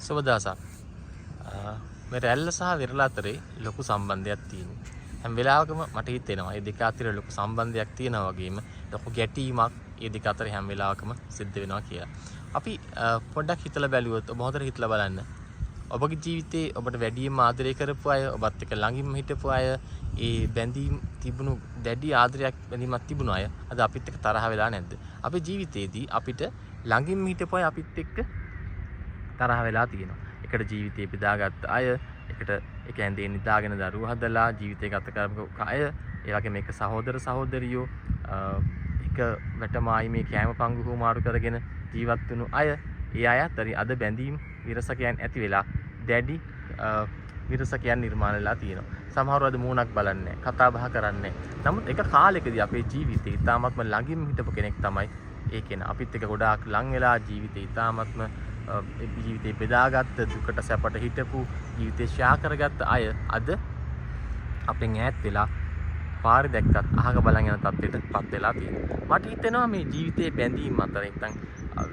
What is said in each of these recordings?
සුබ දවසක්. මේ රැල්ල සහ විරල අතරේ ලොකු සම්බන්ධයක් තියෙනවා. හැම වෙලාවකම මට හිතෙනවා මේ දෙක අතර ලොකු සම්බන්ධයක් තියෙනවා වගේම ලොකු ගැටීමක් මේ දෙක අතර හැම වෙලාවකම සිද්ධ වෙනවා කියලා. අපි පොඩ්ඩක් හිතලා බැලුවොත් ඔබ හොඳට හිතලා බලන්න. ඔබගේ ජීවිතේ ඔබට වැඩිම ආදරය කරපු අය, ඔබත් එක්ක ළඟින්ම හිටපු අය, ඒ බැඳීම් තිබුණු දැඩි ආදරයක් බැඳීමක් තිබුණු අය අද අපිත් එක්ක තරහ වෙලා නැද්ද? අපේ ජීවිතේදී අපිට ළඟින්ම හිටපු අය අපිත් එක්ක තරහ වෙලා තියෙනවා. එකට ජීවිතේ බෙදාගත්ත අය, එකට එක ඇඳේ නිදාගෙන දරුවෝ හදලා ජීවිතේ ගත කරපු අය, ඒ වගේම එක සහෝදර සහෝදරියෝ එක වැටමායි මේ කෑම පංගු හුමාරු කරගෙන ජීවත් වුණු අය, ඒ අයත් අද බැඳීම් විරසකයන් ඇති වෙලා දැඩි විරසකයන් නිර්මාණය වෙලා තියෙනවා. සමහරව අද මූණක් බලන්නේ නැහැ, කතා බහ කරන්නේ නැහැ. නමුත් එක කාලෙකදී අපේ ජීවිතේ ඉතාමත්ම ළඟින් හිටපු කෙනෙක් තමයි ඒ කෙනා. අපිත් එක්ක ගොඩාක් ලං වෙලා ජීවිතේ ඉතාමත්ම ජීවිතේ බෙදාගත්ත, දුකට සැපට හිටපු, ජීවිතේ ෂෙයා කරගත්ත අය අද අපෙන් ඈත් වෙලා පාරේ දැක්කත් අහක බලන් යන තත්ත්වයටපත් වෙලා තියෙනවා. මට හිතෙනවා මේ ජීවිතේ බැඳීම් අතර නැත්නම්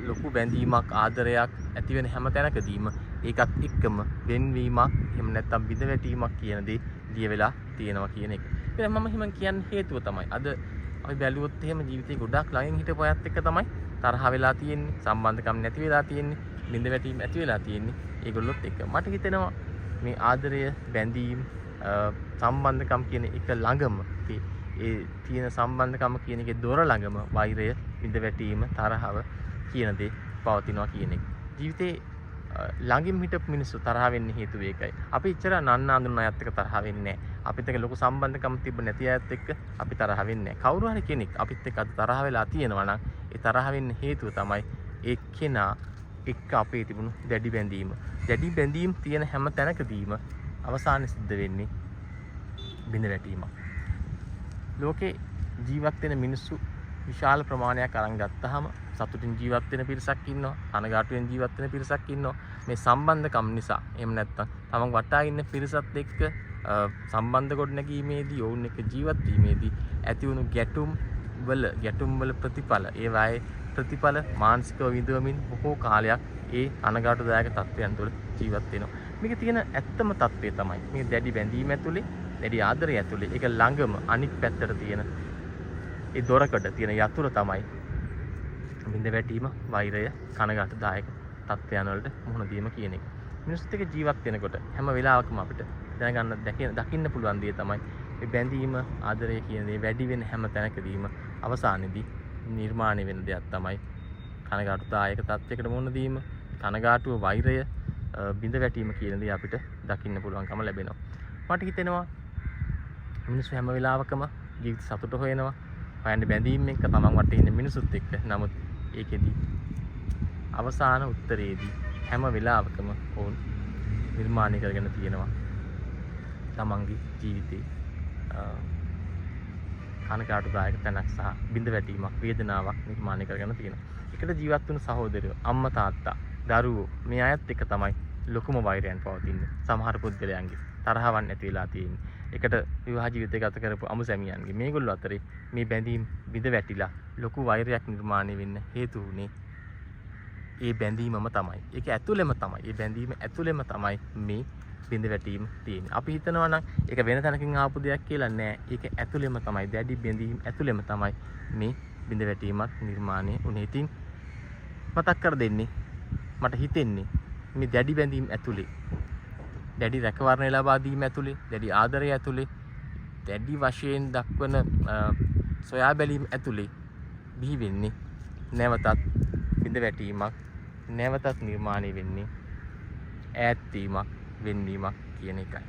ලොකු බැඳීමක්, ආදරයක් ඇති වෙන හැම තැනකදීම ඒකත් එක්කම වෙන්වීමක්, එහෙම නැත්නම් බිඳවැටීමක් කියන දේ දිය වෙලා තියෙනවා කියන එක. ඒක මම හිමන් කියන්න හේතුව තමයි අද අපි බැලුවොත් එහෙම ජීවිතේ ගොඩාක් ළඟින් හිටපු අයත් එක්ක තමයි තරහ වෙලා තියෙන්නේ, සම්බන්ධකම් නැති වෙලා තියෙන්නේ, බිඳවැටීම් ඇති වෙලා තියෙන්නේ ඒගොල්ලොත් එක්ක. මට හිතෙනවා මේ ආදරය, බැඳීම්, සම්බන්ධකම් කියන එක ළඟම ඒ තියෙන සම්බන්ධකම කියන එකේ දොර ළඟම වෛරය, බිඳවැටීම, තරහව කියන දේ පවතිනවා කියන එක. ජීවිතේ ළඟින් හිටපු මිනිස්සු තරහ වෙන්න හේතුව ඒකයි. අපි ඉච්චර නන්න අඳුන අයත් එක්ක තරහ වෙන්නේ නැහැ. අපිත් එක්ක ලොකු සම්බන්ධකම් තිබ්බ නැති අයත් එක්ක අපි තරහ වෙන්නේ නැහැ. කවුරු හරි කෙනෙක් අපිත් එක්ක අද තරහ වෙලා තියෙනවා නම් ඒ තරහ වෙන්න හේතුව තමයි ඒ කෙනා එක්ක අපේ තිබුණු දැඩි බැඳීම. දැඩි බැඳීම් තියෙන හැම තැනකදීම අවසානයේ සිද්ධ වෙන්නේ බිඳවැටීමක්. ලෝකේ ජීවත් වෙන මිනිස්සු විශාල ප්‍රමාණයක් අරන් ගත්තාම සතුටින් ජීවත් වෙන පිරිසක් ඉන්නවා, කනගාටුවෙන් ජීවත් වෙන පිරිසක් ඉන්නවා. මේ සම්බන්ධකම් නිසා, එහෙම නැත්නම් තමන් වටා ඉන්න පිරිසත් එක්ක සම්බන්ධ ගොඩනැගීමේදී, ඔවුන් එක්ක ජීවත් වීමේදී ඇති වුණු ගැටුම් වල ප්‍රතිඵල, ඒ වායේ ප්‍රතිඵල මානසිකව විඳවමින් බොහෝ කාලයක් ඒ අනගාටුදායක තත්ත්වයන් තුළ ජීවත් වෙනවා. මේක තියෙන ඇත්තම තත්ත්වය තමයි මේ දැඩි බැඳීම ඇතුලේ, දැඩි ආදරය ඇතුලේ ඒක ළඟම අනිත් පැත්තට තියෙන ඒ දොරකඩ තියෙන යතුරු තමයි බිඳවැටීම, වෛරය, කනගාටුදායක තත්ත්වයන් වලට මුහුණ දීම කියන එක. මිනිස්සුත් එක්ක ජීවත් වෙනකොට හැම වෙලාවකම අපිට දැනගන්න දකින්න පුළුවන් දේ තමයි මේ බැඳීම, ආදරය කියන දේ වැඩි වෙන හැම තැනකදීම අවසානයේදී නිර්මාණය වෙන දෙයක් තමයි කනගාටුදායක තත්ත්වයකට මුහුණ දීම, කනගාටුව, වෛරය, බිඳවැටීම කියන දේ අපිට දකින්න පුළුවන්කම ලැබෙනවා. මට හිතෙනවා මිනිස්සු හැම වෙලාවකම ජීවිත සතුට හොයනවා, හොයන්නේ බැඳීම් එක්ක, තමන් වටේ ඉන්න මිනිසුත් එක්ක. නමුත් ඒකෙදි අවසාන උත්තරේදී හැම වෙලාවකම වුන් නිර්මාණය කරගෙන තියෙනවා තමන්ගේ ජීවිතේ කනගාටුදායක තැනක් සහ බිඳවැටීමක්, වේදනාවක් නිර්මාණය කරගෙන තියෙනවා. එකට ජීවත් වුණු සහෝදරයෝ, අම්මා තාත්තා, දරුවෝ, මේ අයත් එක්ක තමයි ලොකුම වෛරයන් පවතින්නේ. සමහර පුද්ගලයන්ගේ තරහවන් ඇති වෙලා තියෙන්නේ. එකට විවාහ ජීවිතය ගත කරපු අමු සැමියන්ගේ මේගොල්ලෝ අතරේ මේ බැඳීම් බිඳවැටිලා ලොකු වෛරයක් නිර්මාණය වෙන්න හේතු වුණේ ඒ බැඳීමම තමයි. ඒක ඇතුළෙම තමයි. ඒ බැඳීම ඇතුළෙම තමයි මේ බිඳවැටීම තියෙන්නේ. අපි හිතනවා නම් ඒක වෙන තැනකින් ආපු දෙයක් කියලා නෑ. ඒක ඇතුළෙම තමයි. දැඩි බැඳීම් ඇතුළෙම තමයි මේ බිඳවැටීමක් නිර්මාණය වුණේ. ඉතින් මතක් කර දෙන්නේ, මට හිතෙන්නේ මේ දැඩි බැඳීම් ඇතුළේ, දැඩි රැකවරණය ලබා දීම ඇතුළේ, දැඩි ආදරය ඇතුළේ, දැඩි වශයෙන් දක්වන සොයා බැලීම ඇතුළේ බිහි වෙන්නේ නැවතත් බිඳවැටීමක්, නැවතත් නිර්මාණය වෙන්නේ ඈත් වීමක්, වෙන්වීමක් කියන එකයි.